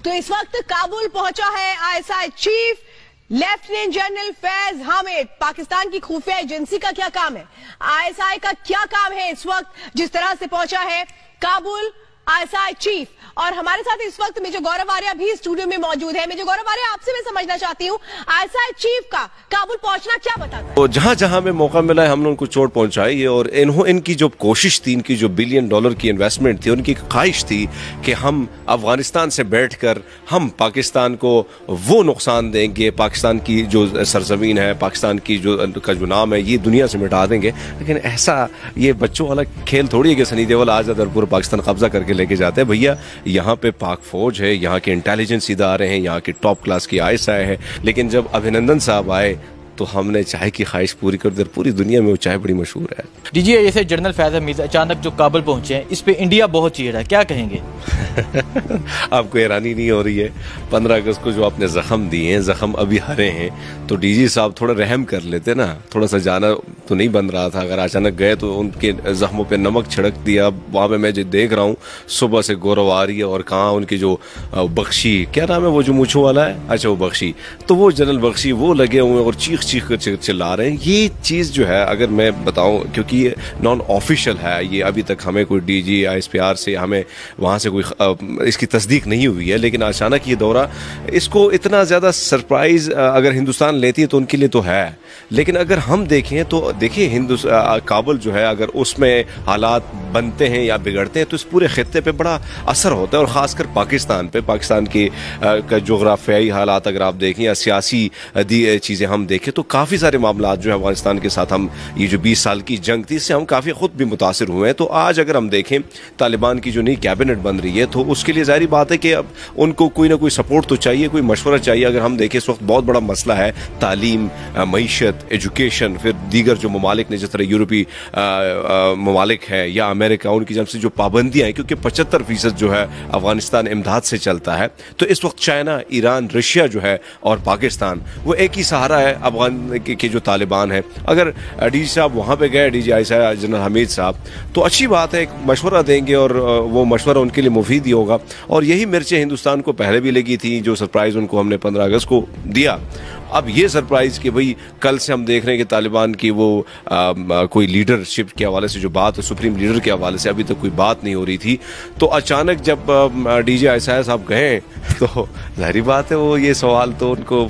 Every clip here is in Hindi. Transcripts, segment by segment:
तो इस वक्त काबुल पहुंचा है ISI chief lieutenant general Faiz Hamid. Pakistan की खुफिया एजेंसी का क्या काम है, आईएसआई का क्या काम है इस वक्त जिस तरह से पहुंचा है काबुल आईएसआई चीफ। और हमारे साथ इस वक्त मेजर गौरव आर्या भी स्टूडियो में मौजूद है। मेजर गौरव आर्या, आपसे मैं समझना चाहती हूँ आईएसआई चीफ का काबुल पहुंचना क्या बताता है? तो जहां जहां में मौका मिला है हमने उनको चोट पहुंचाई है और इनकी जो कोशिश थी, इनकी जो $1 बिलियन की इन्वेस्टमेंट थी, उनकी ख्वाहिश थी कि हम अफगानिस्तान से बैठकर हम पाकिस्तान को वो नुकसान देंगे, पाकिस्तान की जो सरजमीन है, पाकिस्तान की जो नाम है, ये दुनिया से मिटा देंगे। लेकिन ऐसा ये बच्चों वाला खेल थोड़ी है कि सनी देओल आज अदर पूरा पाकिस्तान कब्जा करके लेके जाते हैं। भैया यहाँ पे पाक फौज है, यहाँ के इंटेलिजेंस इदारे हैं, यहाँ की टॉप क्लास की आईएसआई है। लेकिन जब अभिनंदन साहब आए तो हमने चाय की ख्वाहिश पूरी कर दी। पूरी दुनिया में वो चाय बड़ी मशहूर है। डीजी जैसे जनरल फैज हमीद अचानक जो काबुल पहुंचे हैं, इस पे इंडिया बहुत चीड़ है, क्या कहेंगे? आपको हैरानी नहीं हो रही है? 15 अगस्त को जो आपने जख्म दिए हैं, जख्म अभी हरे हैं, तो डीजी साहब थोड़ा रहम कर लेते ना। थोड़ा सा जाना तो नहीं बन रहा था, अगर अचानक गए तो उनके जख्मों पे नमक छिड़क दिया। वहाँ पे मैं जो देख रहा हूँ सुबह से गौरव आ रही है, और कहाँ उनकी जो बख्शी, क्या नाम है वो जो मूछों वाला है, अच्छा वो बख्शी, तो वो जनरल बख्शी वो लगे हुए हैं और चीख चीख कर चिल्ला रहे हैं। ये चीज़ जो है अगर मैं बताऊं, क्योंकि ये नॉन ऑफिशियल है, ये अभी तक हमें कोई डीजी आईएसपीआर से हमें वहाँ से कोई इसकी तस्दीक नहीं हुई है, लेकिन अचानक ये दौरा, इसको इतना ज़्यादा सरप्राइज अगर हिंदुस्तान लेती है तो उनके लिए तो है। लेकिन अगर हम देखें तो देखिए काबुल जो है, अगर उसमें हालात बनते हैं या बिगड़ते हैं तो इस पूरे खित्ते पे बड़ा असर होता है, और ख़ासकर पाकिस्तान पे, पाकिस्तान की जोग्राफियाई हालात अगर आप देखें या सियासी चीज़ें हम देखें तो काफ़ी सारे मामला जो है अफगानिस्तान के साथ, हम ये जो 20 साल की जंग थी इससे हम काफ़ी खुद भी मुतासिर हुए हैं। तो आज अगर हम देखें तालिबान की जो नई कैबिनेट बन रही है, तो उसके लिए जाहिर बात है कि अब उनको कोई ना कोई सपोर्ट तो चाहिए, कोई मशवरा चाहिए। अगर हम देखें इस वक्त बहुत बड़ा मसला है तालीम, मईशत, एजुकेशन, फिर दीगर जो ममालिक ने, जिस तरह यूरोपी ममालिक है या अमेरिका, उनकी जब से जो पाबंदियाँ हैं, क्योंकि 75% जो है अफगानिस्तान इमदाद से चलता है। तो इस वक्त चाइना, ईरान, रशिया जो है और पाकिस्तान, वो एक ही सहारा है अफगान के जो तालिबान है। अगर डीजी साहब वहाँ पे गए, डीजी आईएसआई जनरल हमीद साहब, तो अच्छी बात है, एक मशवरा देंगे और वो मशवरा उनके लिए मुफीद ही होगा। और यही मिर्चें हिंदुस्तान को पहले भी लगी थी, जो सरप्राइज़ उनको हमने 15 अगस्त को दिया। अब ये सरप्राइज़ कि भाई कल से हम देख रहे हैं कि तालिबान की वो कोई लीडरशिप के हवाले से जो बात है, सुप्रीम लीडर के हवाले से अभी तक कोई बात नहीं हो रही थी। तो अचानक जब डीजी आईएसआई साहब गए तो जाहिर बात है वो ये सवाल तो उनको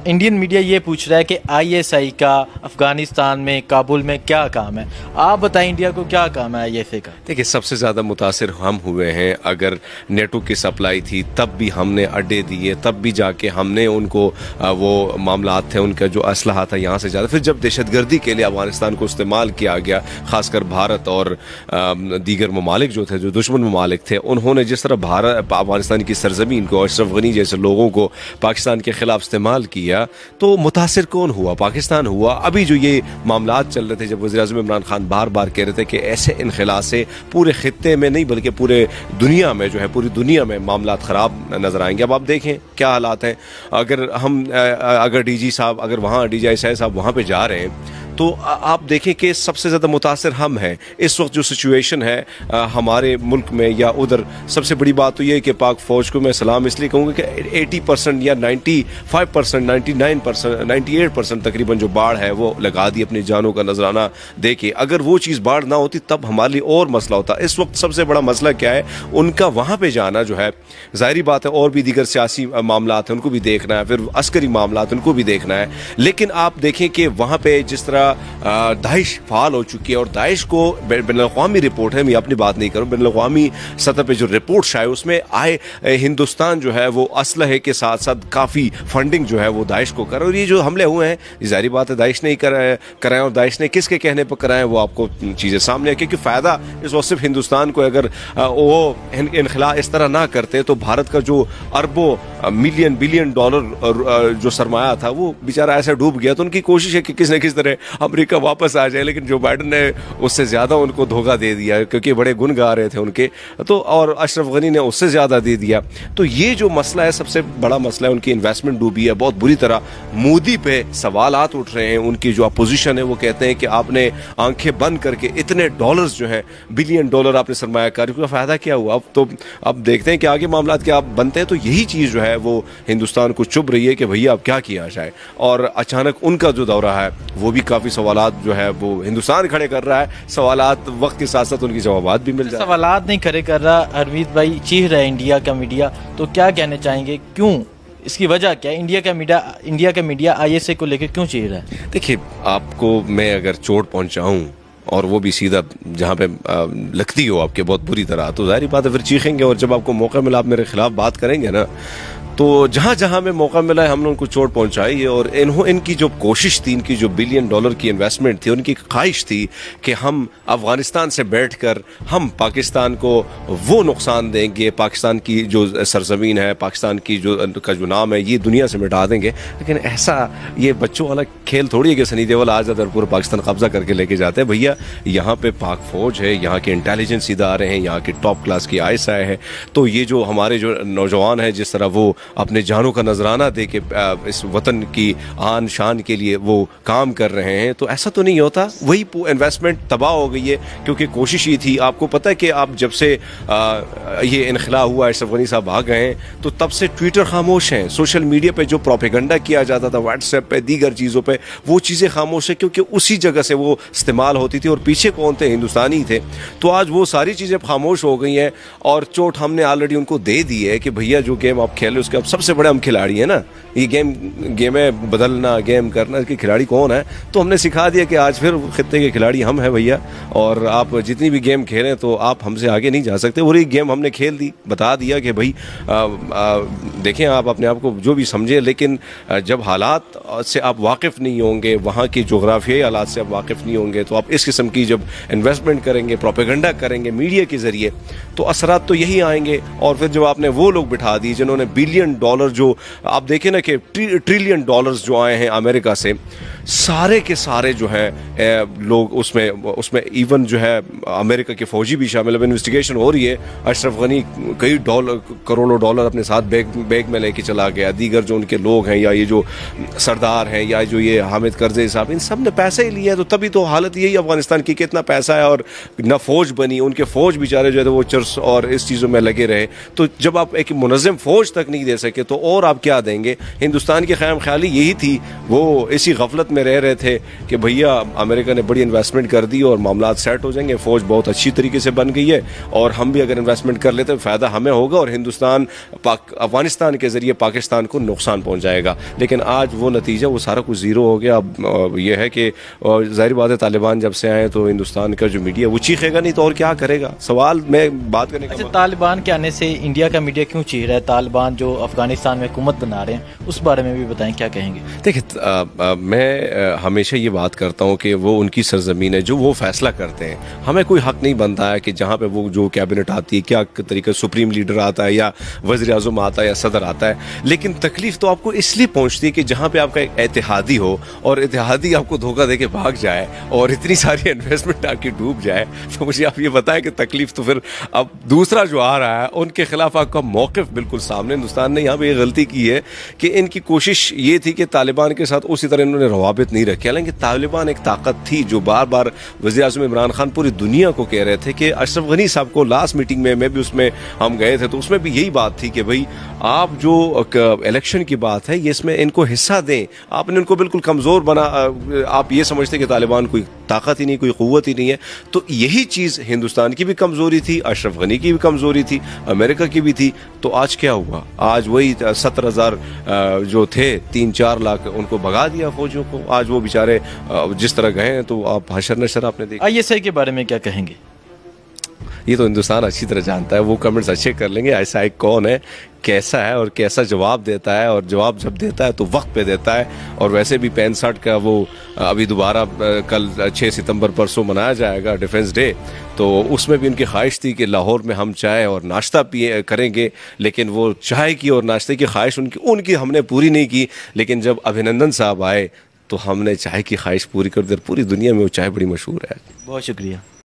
इंडियन मीडिया ये पूछ रहा है कि आईएसआई का अफगानिस्तान में, काबुल में क्या काम है? आप बताएं इंडिया को क्या काम है आईएसआई का? देखिए, सबसे ज़्यादा मुतासिर हम हुए हैं। अगर नेटो की सप्लाई थी तब भी हमने अड्डे दिए, तब भी जाके हमने उनको वो मामलात थे, उनका जो असलहा था यहाँ से ज़्यादा। फिर जब दहशतगर्दी के लिए अफगानिस्तान को इस्तेमाल किया गया, खासकर भारत और दीगर ममालिक जो थे, जो दुश्मन ममालिक थे, उन्होंने जिस तरह अफगानिस्तान की सरजमीन को, अशरफ गनी जैसे लोगों को पाकिस्तान के खिलाफ इस्तेमाल किया, तो मुतासिर कौन हुआ? पाकिस्तान हुआ। अभी जो ये मामलात चल रहे थे, जब वज़ीर-ए-आज़म इमरान खान बार बार कह रहे थे कि ऐसे इनखिला से पूरे खित्ते में नहीं बल्कि पूरे दुनिया में जो है, पूरी दुनिया में मामलात ख़राब नज़र आएंगे। अब आप देखें क्या हालात हैं। अगर डीजी साहब, अगर वहाँ डीजी आईएसआई साहब वहाँ पे जा रहे हैं, तो आप देखें कि सबसे ज़्यादा मुतासिर हम हैं। इस वक्त जो सिचुएशन है हमारे मुल्क में या उधर, सबसे बड़ी बात तो ये है कि पाक फ़ौज को मैं सलाम इसलिए कहूँगा कि 80% या 95%, 99%, 98% तकरीबन जो बाढ़ है वो लगा दी अपनी जानों का नजराना दे के। अगर वो चीज़ बाढ़ ना होती तब हमारे लिए और मसला होता। इस वक्त सबसे बड़ा मसला क्या है? उनका वहाँ पर जाना जो है, ज़ाहिर बात है और भी दीगर सियासी मामलात हैं उनको भी देखना है, फिर अस्करी मामलात उनको भी देखना है। लेकिन आप देखें कि वहाँ पर जिस तरह दाइश फाल हो चुकी है, और दाइश को बैनुल-अक़वामी रिपोर्ट है, मैं अपनी बात नहीं करूँ, बैनुल-अक़वामी सतह पे जो रिपोर्ट आए उसमें आए हिंदुस्तान जो है वो असलहे के साथ साथ काफ़ी फंडिंग जो है वो दाइश को कर, और ये जो हमले हुए हैं जाहिर बात है दाइश ने ही कराए, और दाइश ने किसके कहने पर कराए वो आपको चीज़ें सामने है। क्योंकि फ़ायदा इस वक्त सिर्फ हिंदुस्तान को, अगर वो इनखिला इस तरह ना करते तो भारत का जो अरबों $1 बिलियन जो सरमाया था वो बेचारा ऐसा डूब गया। तो उनकी कोशिश है कि किस न किस तरह अमेरिका वापस आ जाए, लेकिन जो बाइडन ने उससे ज़्यादा उनको धोखा दे दिया, क्योंकि बड़े गुण गा रहे थे उनके, तो और अशरफ गनी ने उससे ज़्यादा दे दिया। तो ये जो मसला है, सबसे बड़ा मसला है, उनकी इन्वेस्टमेंट डूबी है बहुत बुरी तरह। मोदी पे सवालात उठ रहे हैं, उनकी जो अपोजिशन है वो कहते हैं कि आपने आंखें बंद करके इतने डॉलर्स जो हैं, बिलियन डॉलर आपने सरमायाकारी का फ़ायदा क्या हुआ। अब देखते हैं कि आगे मामला क्या बनते हैं। तो यही चीज़ जो है वो हिंदुस्तान को चुभ रही है कि भैया अब क्या किया जाए, और अचानक उनका जो दौरा है वो भी काफ़ी सवालात जो है वो हिंदुस्तान खड़े कर रहा है। सवालात वक्त के साथ साथ उनकी जवाबात भी मिल जाए। सवालात नहीं खड़े कर रहा हरमीत भाई, चीह रहा है इंडिया का मीडिया, तो क्या कहने चाहेंगे, क्यों, इसकी वजह क्या है? इंडिया का मीडिया ISI को लेकर क्यों चीह रहा है? देखिए, आपको मैं अगर चोट पहुंचाऊं और वो भी सीधा जहाँ पे लगती हो आपके बहुत बुरी तरह, तो जाहिर बात है फिर चीखेंगे, और जब आपको मौका मिला आप मेरे खिलाफ बात करेंगे ना, तो जहाँ जहाँ में मौका मिला है हमने उनको चोट पहुँचाई है। और इनकी जो कोशिश थी, इनकी जो बिलियन डॉलर की इन्वेस्टमेंट थी, उनकी ख्वाहिश थी कि हम अफ़गानिस्तान से बैठकर हम पाकिस्तान को वो नुकसान देंगे, पाकिस्तान की जो सरजमीन है, पाकिस्तान की जो नाम है, ये दुनिया से मिटा देंगे। लेकिन ऐसा ये बच्चों वाला खेल थोड़ी है कि सनी देओल आ जाता है और पूरा पाकिस्तान कब्जा करके लेके जाते हैं। भैया यहाँ पे पाक फौज है, यहाँ के इंटेलिजेंस इदारे हैं, यहाँ के टॉप क्लास की ISI है। तो ये जो हमारे जो नौजवान हैं, जिस तरह वो अपने जानों का नजराना दे के इस वतन की आन शान के लिए वो काम कर रहे हैं, तो ऐसा तो नहीं होता। वही इन्वेस्टमेंट तबाह हो गई है, क्योंकि कोशिश ही थी। आपको पता है कि आप जब से ये इनखला हुआ, अशरफ गनी साहब भाग गए हैं, तो तब से ट्विटर खामोश हैं। सोशल मीडिया पे जो प्रोपेगेंडा किया जाता था, व्हाट्सएप पे, दीगर चीज़ों पे, वो चीज़ें खामोश है, क्योंकि उसी जगह से वो इस्तेमाल होती थी। और पीछे कौन थे? हिंदुस्तानी थे। तो आज वो सारी चीज़ें खामोश हो गई हैं, और चोट हमने ऑलरेडी उनको दे दी है कि भैया जो गेम आप खेले उसके सबसे बड़े हम खिलाड़ी हैं ना। ये गेम है बदलना, गेम करना, इसके खिलाड़ी कौन है? तो हमने सिखा दिया कि आज फिर खित्ते के खिलाड़ी हम हैं भैया, और आप जितनी भी गेम खेलें तो आप हमसे आगे नहीं जा सकते। और ये गेम हमने खेल दी, बता दिया कि भाई देखें, आप अपने आप को जो भी समझें, लेकिन जब हालात से आप वाकिफ़ नहीं होंगे, वहाँ की जोग्राफियाई हालात से आप वाकिफ़ नहीं होंगे, तो आप इस किस्म की जब इन्वेस्टमेंट करेंगे, प्रोपेगेंडा करेंगे मीडिया के ज़रिए, तो असरात तो यही आएंगे। और फिर जब आपने वो लोग बिठा दिए जिन्होंने बिलियन डॉलर, जो आप देखें ना कि ट्रिलियन डॉलर्स जो आए हैं अमेरिका से, सारे के सारे जो हैं लोग उसमें इवन जो है अमेरिका के फौजी भी शामिल है। इन्वेस्टिगेशन हो रही है। अशरफ गनी कई करोड़ों डॉलर अपने साथ बैग में लेके चला गया। दीगर जो उनके लोग हैं, या ये जो सरदार हैं, या जो ये हामिद करज़ई साहब, इन सब ने पैसे ही लिए। तो तभी तो हालत यही अफगानिस्तान की, कितना पैसा है और न फौज बनी। उनके फौज बेचारे जो है वो चर्स और इस चीज़ों में लगे रहे। तो जब आप एक मुनज़्ज़म फौज तक नहीं दे सके, तो और आप क्या देंगे? हिंदुस्तान की ख़याम ख्याली यही थी, वो इसी गफलत में रह रहे थे कि भैया अमेरिका ने बड़ी इन्वेस्टमेंट कर दी और मामला सेट हो जाएंगे, फौज बहुत अच्छी तरीके से बन गई है, और हम भी अगर इन्वेस्टमेंट कर लेते हैं फ़ायदा हमें होगा, और हिंदुस्तान अफगानिस्तान के ज़रिए पाकिस्तान को नुकसान पहुँचाएगा। लेकिन आज वो नतीजा, वो सारा कुछ ज़ीरो हो गया। अब यह है कि ज़ाहिर बात है, तालिबान जब से आए तो हिंदुस्तान का जो मीडिया वो चीखेगा नहीं, तो और क्या करेगा? सवाल में बात करने का। अच्छा, तालिबान के आने से इंडिया का मीडिया क्यों चीख रहा है? तालिबान जो अफगानिस्तान में हुकूमत बना रहे हैं, उस बारे में भी बताएं, क्या कहेंगे? देखिए, मैं हमेशा ये बात करता हूँ कि वो उनकी सरजमीन है, जो वो फैसला करते हैं। हमें कोई हक नहीं बनता है कि जहाँ पे वो जो कैबिनेट आती है, क्या तरीके सुप्रीम लीडर आता है, या वज़ीर आज़म आता है, या सदर आता है। लेकिन तकलीफ तो आपको इसलिए पहुँचती है कि जहाँ पे आपका एक इत्तेहादी हो, और इत्तेहादी आपको धोखा दे के भाग जाए, और इतनी सारी इन्वेस्टमेंट आपकी डूब जाए, तो मुझे आप ये बताएं कि तकलीफ तो फिर अब दूसरा जो आ रहा है उनके खिलाफ आपका मौक़िफ़ बिल्कुल सामने। हिंदुस्तान ने यहाँ पे गलती की है कि इनकी कोशिश ये थी कि तालिबान के साथ उसी तरह इन्होंने रवाबित नहीं रखे। हालांकि तालिबान एक ताकत थी जो बार बार वज़ीर आज़म इमरान खान पूरी दुनिया को कह रहे थे कि अशरफ गनी साहब को लास्ट मीटिंग में, मैं भी उसमें हम गए थे, तो उसमें भी यही बात थी कि भाई आप जो इलेक्शन की बात है, ये इसमें इनको हिस्सा दें। आपने उनको बिल्कुल कमज़ोर बना, आप ये समझते कि तालिबान कोई ताकत ही नहीं, कोई क़ुव्वत ही नहीं है। तो यही चीज़ हिंदुस्तान की भी कमज़ोरी थी, अशरफ गनी की भी कमज़ोरी थी, अमेरिका की भी थी। तो आज क्या हुआ? आज वही 70,000 जो थे, 3-4 लाख उनको भगा दिया फौजियों को। आज वो बेचारे जिस तरह गए हैं, तो आप हशर नशर आपने देखा। ISI के बारे में क्या कहेंगे? ये तो हिंदुस्तान अच्छी तरह जानता है, वो कमेंट्स अच्छे कर लेंगे। ISI कौन है, कैसा है, और कैसा जवाब देता है, और जवाब जब देता है तो वक्त पे देता है। और वैसे भी 65 का वो अभी दोबारा कल 6 सितंबर परसों मनाया जाएगा डिफेंस डे, तो उसमें भी उनकी ख्वाहिश थी कि लाहौर में हम चाय और नाश्ता पिए करेंगे। लेकिन वो चाय की और नाश्ते की ख्वाहिश उनकी हमने पूरी नहीं की। लेकिन जब अभिनंदन साहब आए तो हमने चाय की ख्वाहिश पूरी कर दी और पूरी दुनिया में वो चाय बड़ी मशहूर है। बहुत शुक्रिया।